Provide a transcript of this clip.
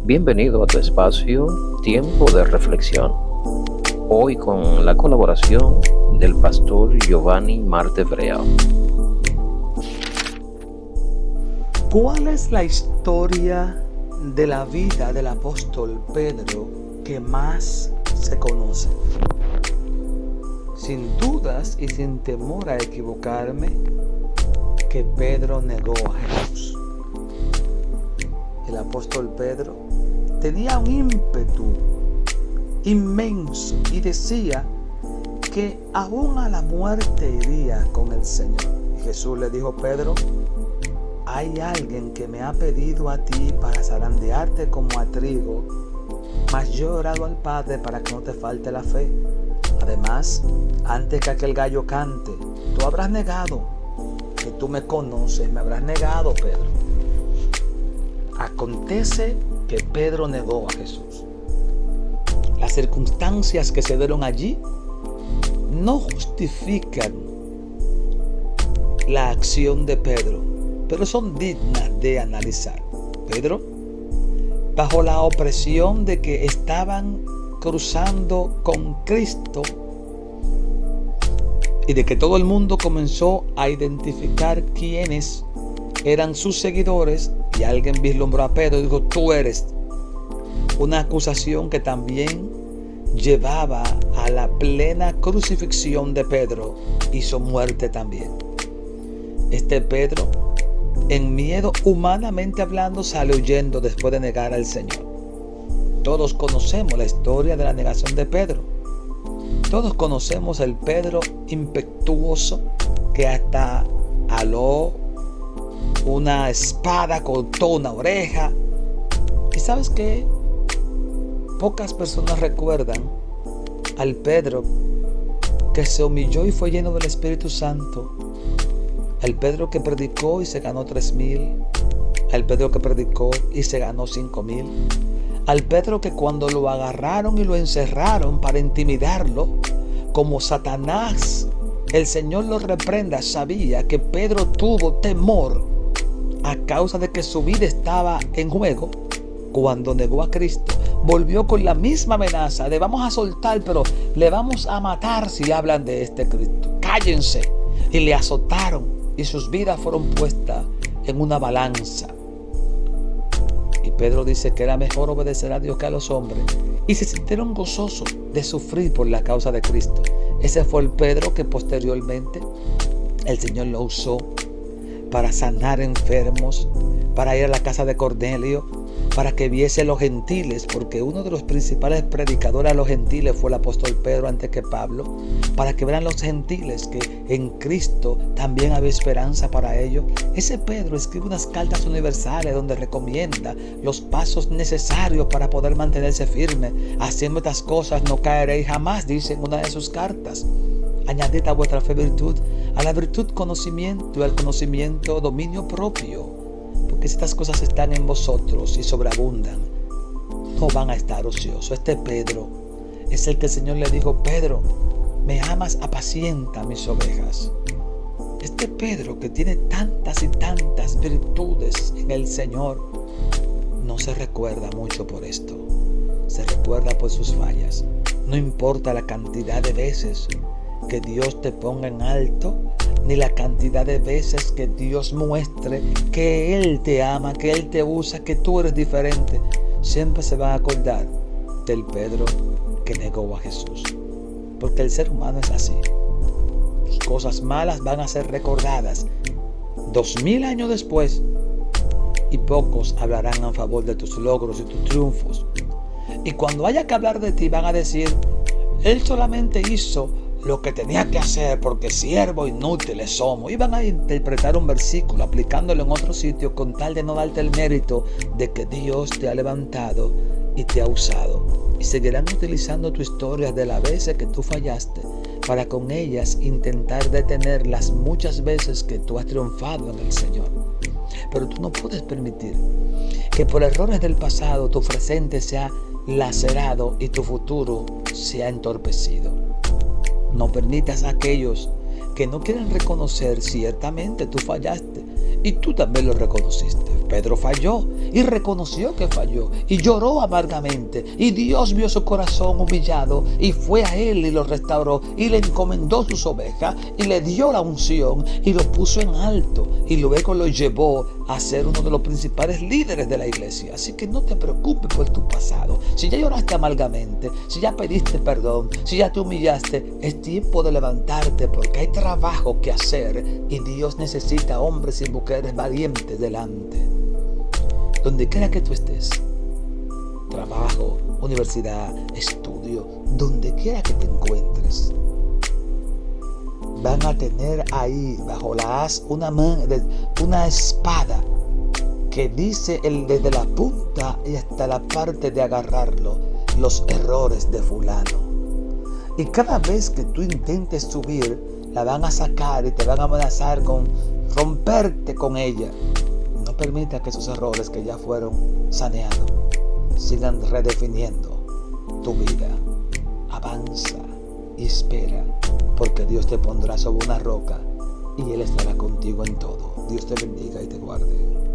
Bienvenido a tu espacio Tiempo de Reflexión. Hoy con la colaboración del pastor Giovanni Marte Breao. ¿Cuál es la historia de la vida del apóstol Pedro que más se conoce? Sin dudas y sin temor a equivocarme, que Pedro negó a Jesús. El apóstol Pedro tenía un ímpetu inmenso y decía que aún a la muerte iría con el Señor. Y Jesús le dijo: Pedro, hay alguien que me ha pedido a ti para zarandearte como a trigo, mas yo he orado al Padre para que no te falte la fe. Además, antes que aquel gallo cante, tú habrás negado que tú me conoces, me habrás negado, Pedro. Acontece que Pedro negó a Jesús. Las circunstancias que se dieron allí no justifican la acción de Pedro, pero son dignas de analizar. Pedro, bajo la opresión de que estaban cruzando con Cristo y de que todo el mundo comenzó a identificar quiénes eran sus seguidores, y alguien vislumbró a Pedro y dijo: tú eres. Una acusación que también llevaba a la plena crucifixión de Pedro y su muerte también. Este Pedro, en miedo, humanamente hablando, sale huyendo después de negar al Señor. Todos conocemos la historia de la negación de Pedro. Todos conocemos el Pedro impetuoso que hasta aló una espada, cortó una oreja. ¿Y sabes qué? Pocas personas recuerdan al Pedro que se humilló y fue lleno del Espíritu Santo. Al Pedro que predicó y se ganó 3,000. Al Pedro que predicó y se ganó 5,000. Al Pedro que cuando lo agarraron y lo encerraron para intimidarlo, como Satanás, el Señor lo reprenda, sabía que Pedro tuvo temor a causa de que su vida estaba en juego. Cuando negó a Cristo, volvió con la misma amenaza de: vamos a soltar, pero le vamos a matar si hablan de este Cristo. Cállense. Y le azotaron y sus vidas fueron puestas en una balanza. Y Pedro dice que era mejor obedecer a Dios que a los hombres. Y se sintieron gozosos de sufrir por la causa de Cristo. Ese fue el Pedro que posteriormente el Señor lo usó para sanar enfermos, para ir a la casa de Cornelio, para que viese a los gentiles, porque uno de los principales predicadores a los gentiles fue el apóstol Pedro antes que Pablo, para que vean los gentiles que en Cristo también había esperanza para ellos. Ese Pedro escribe unas cartas universales donde recomienda los pasos necesarios para poder mantenerse firme. Haciendo estas cosas no caeréis jamás, dice en una de sus cartas. Añadid a vuestra fe virtud, a la virtud conocimiento, y al conocimiento dominio propio. Porque si estas cosas están en vosotros y sobreabundan, no van a estar ociosos. Este Pedro es el que el Señor le dijo: Pedro, me amas, apacienta mis ovejas. Este Pedro que tiene tantas y tantas virtudes en el Señor, no se recuerda mucho por esto. Se recuerda por sus fallas. No importa la cantidad de veces que Dios te ponga en alto, ni la cantidad de veces que Dios muestre que Él te ama, que Él te usa, que tú eres diferente. Siempre se va a acordar del Pedro que negó a Jesús. Porque el ser humano es así. Tus cosas malas van a ser recordadas 2000 años después, y pocos hablarán a favor de tus logros y tus triunfos. Y cuando haya que hablar de ti, van a decir: Él solamente hizo lo que tenía que hacer porque siervos inútiles somos. Y van a interpretar un versículo aplicándolo en otro sitio con tal de no darte el mérito de que Dios te ha levantado y te ha usado. Y seguirán utilizando tu historia de las veces que tú fallaste para con ellas intentar detener las muchas veces que tú has triunfado en el Señor. Pero tú no puedes permitir que por errores del pasado tu presente sea lacerado y tu futuro sea entorpecido. No permitas a aquellos que no quieren reconocer. Ciertamente tú fallaste y tú también lo reconociste, Pedro falló y reconoció que falló y lloró amargamente, y Dios vio su corazón humillado y fue a él y lo restauró y le encomendó sus ovejas y le dio la unción y lo puso en alto y luego lo llevó a ser uno de los principales líderes de la iglesia. Así que no te preocupes por tu pasado. Si ya lloraste amargamente, si ya pediste perdón, si ya te humillaste, es tiempo de levantarte, porque hay trabajo que hacer y Dios necesita hombres y mujeres valientes delante. Donde quiera que tú estés, trabajo, universidad, estudio, donde quiera que te encuentres, van a tener ahí bajo la haz una espada que dice desde la punta y hasta la parte de agarrarlo, los errores de fulano. Y cada vez que tú intentes subir, la van a sacar y te van a amenazar con romperte con ella. No permita que esos errores que ya fueron saneados sigan redefiniendo tu vida. Avanza y espera, porque Dios te pondrá sobre una roca y Él estará contigo en todo. Dios te bendiga y te guarde.